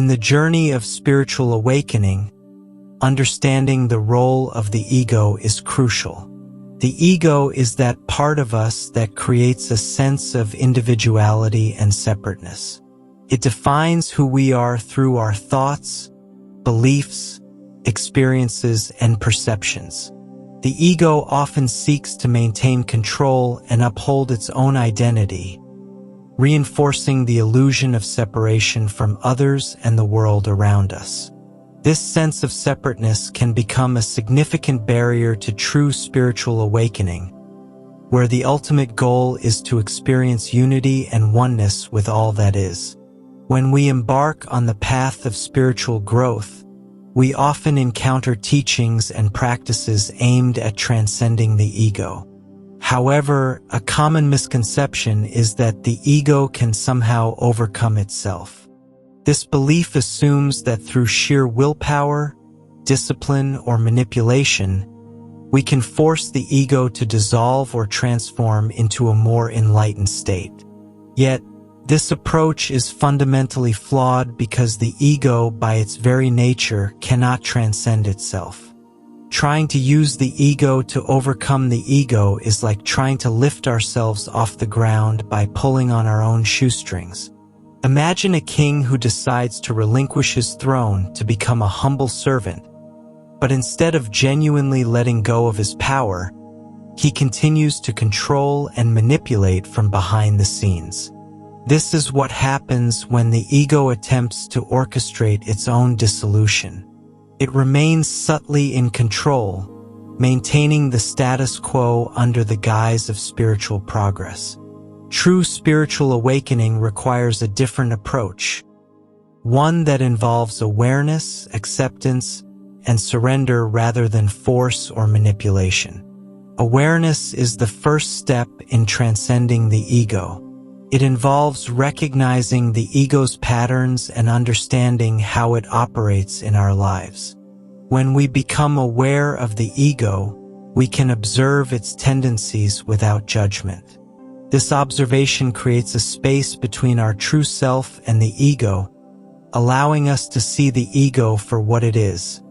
In the journey of spiritual awakening, understanding the role of the ego is crucial. The ego is that part of us that creates a sense of individuality and separateness. It defines who we are through our thoughts, beliefs, experiences, and perceptions. The ego often seeks to maintain control and uphold its own identity, reinforcing the illusion of separation from others and the world around us. This sense of separateness can become a significant barrier to true spiritual awakening, where the ultimate goal is to experience unity and oneness with all that is. When we embark on the path of spiritual growth, we often encounter teachings and practices aimed at transcending the ego. However, a common misconception is that the ego can somehow overcome itself. This belief assumes that through sheer willpower, discipline, or manipulation, we can force the ego to dissolve or transform into a more enlightened state. Yet, this approach is fundamentally flawed because the ego, by its very nature, cannot transcend itself. Trying to use the ego to overcome the ego is like trying to lift ourselves off the ground by pulling on our own shoestrings. Imagine a king who decides to relinquish his throne to become a humble servant, but instead of genuinely letting go of his power, he continues to control and manipulate from behind the scenes. This is what happens when the ego attempts to orchestrate its own dissolution. It remains subtly in control, maintaining the status quo under the guise of spiritual progress. True spiritual awakening requires a different approach, one that involves awareness, acceptance, and surrender rather than force or manipulation. Awareness is the first step in transcending the ego. It involves recognizing the ego's patterns and understanding how it operates in our lives. When we become aware of the ego, we can observe its tendencies without judgment. This observation creates a space between our true self and the ego, allowing us to see the ego for what it is,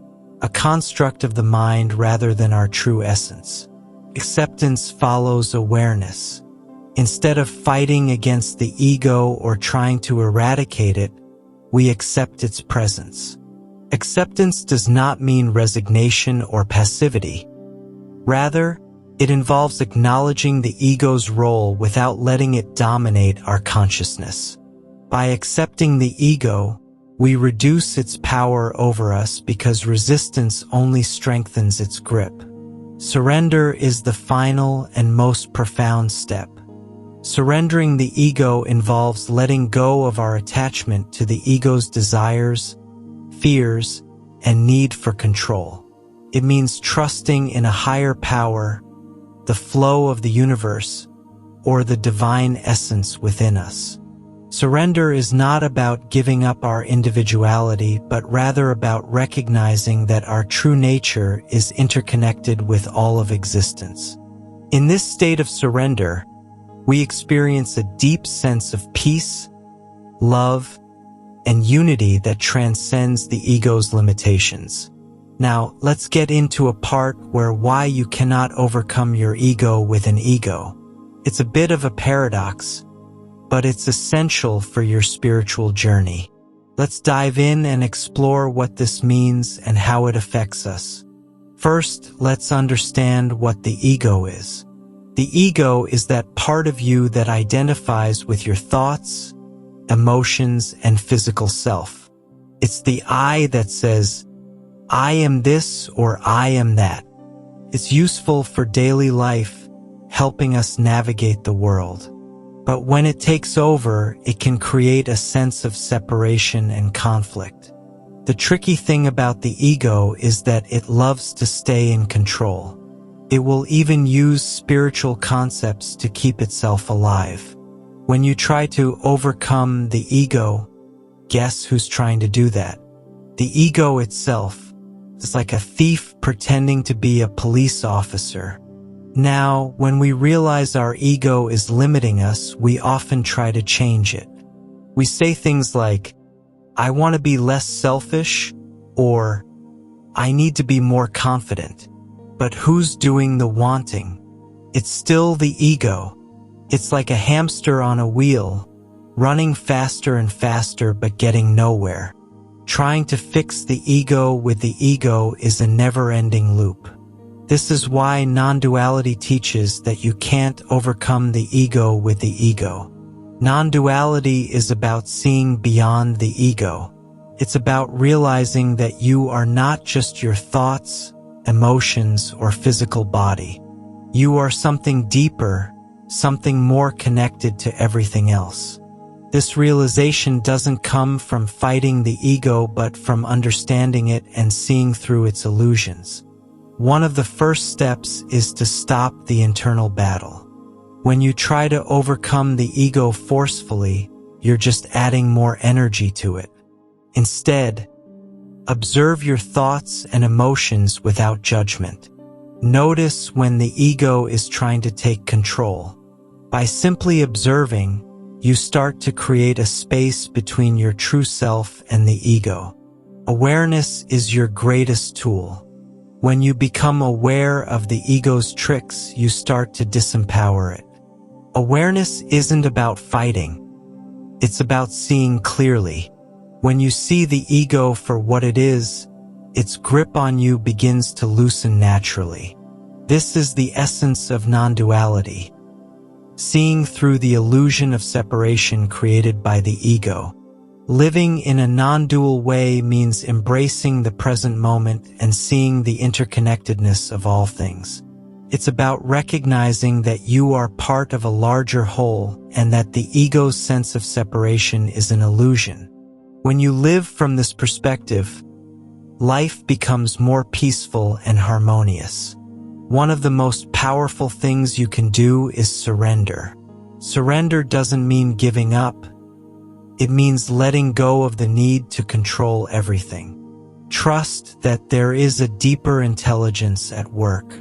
a construct of the mind rather than our true essence. Acceptance follows awareness. Instead of fighting against the ego or trying to eradicate it, we accept its presence. Acceptance does not mean resignation or passivity. Rather, it involves acknowledging the ego's role without letting it dominate our consciousness. By accepting the ego, we reduce its power over us because resistance only strengthens its grip. Surrender is the final and most profound step. Surrendering the ego involves letting go of our attachment to the ego's desires, fears, and need for control. It means trusting in a higher power, the flow of the universe, or the divine essence within us. Surrender is not about giving up our individuality, but rather about recognizing that our true nature is interconnected with all of existence. In this state of surrender, we experience a deep sense of peace, love, and unity that transcends the ego's limitations. Now, let's get into a part where why you cannot overcome your ego with an ego. It's a bit of a paradox, but it's essential for your spiritual journey. Let's dive in and explore what this means and how it affects us. First, let's understand what the ego is. The ego is that part of you that identifies with your thoughts, emotions, and physical self. It's the I that says, I am this or I am that. It's useful for daily life, helping us navigate the world. But when it takes over, it can create a sense of separation and conflict. The tricky thing about the ego is that it loves to stay in control. It will even use spiritual concepts to keep itself alive. When you try to overcome the ego, guess who's trying to do that? The ego itself. It's like a thief pretending to be a police officer. Now, when we realize our ego is limiting us, we often try to change it. We say things like, I want to be less selfish, or I need to be more confident. But who's doing the wanting? It's still the ego. It's like a hamster on a wheel, running faster and faster but getting nowhere. Trying to fix the ego with the ego is a never-ending loop. This is why non-duality teaches that you can't overcome the ego with the ego. Non-duality is about seeing beyond the ego. It's about realizing that you are not just your thoughts, emotions, or physical body. You are something deeper, something more connected to everything else. This realization doesn't come from fighting the ego but from understanding it and seeing through its illusions. One of the first steps is to stop the internal battle. When you try to overcome the ego forcefully, you're just adding more energy to it. Instead, observe your thoughts and emotions without judgment. Notice when the ego is trying to take control. By simply observing, you start to create a space between your true self and the ego. Awareness is your greatest tool. When you become aware of the ego's tricks, you start to disempower it. Awareness isn't about fighting. It's about seeing clearly. When you see the ego for what it is, its grip on you begins to loosen naturally. This is the essence of non-duality. Seeing through the illusion of separation created by the ego. Living in a non-dual way means embracing the present moment and seeing the interconnectedness of all things. It's about recognizing that you are part of a larger whole and that the ego's sense of separation is an illusion. When you live from this perspective, life becomes more peaceful and harmonious. One of the most powerful things you can do is surrender. Surrender doesn't mean giving up. It means letting go of the need to control everything. Trust that there is a deeper intelligence at work.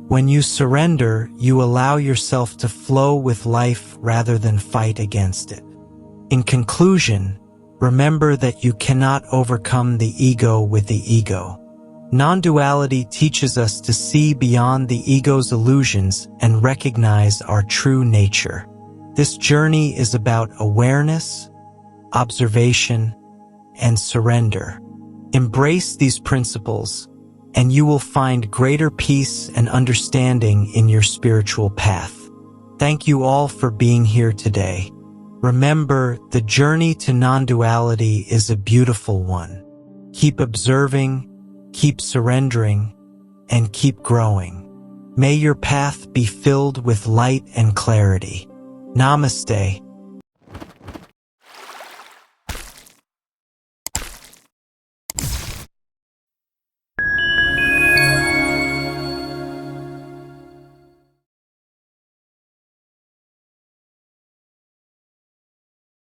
When you surrender, you allow yourself to flow with life rather than fight against it. In conclusion, remember that you cannot overcome the ego with the ego. Non-duality teaches us to see beyond the ego's illusions and recognize our true nature. This journey is about awareness, observation, and surrender. Embrace these principles, and you will find greater peace and understanding in your spiritual path. Thank you all for being here today. Remember, the journey to non-duality is a beautiful one. Keep observing, keep surrendering, and keep growing. May your path be filled with light and clarity. Namaste.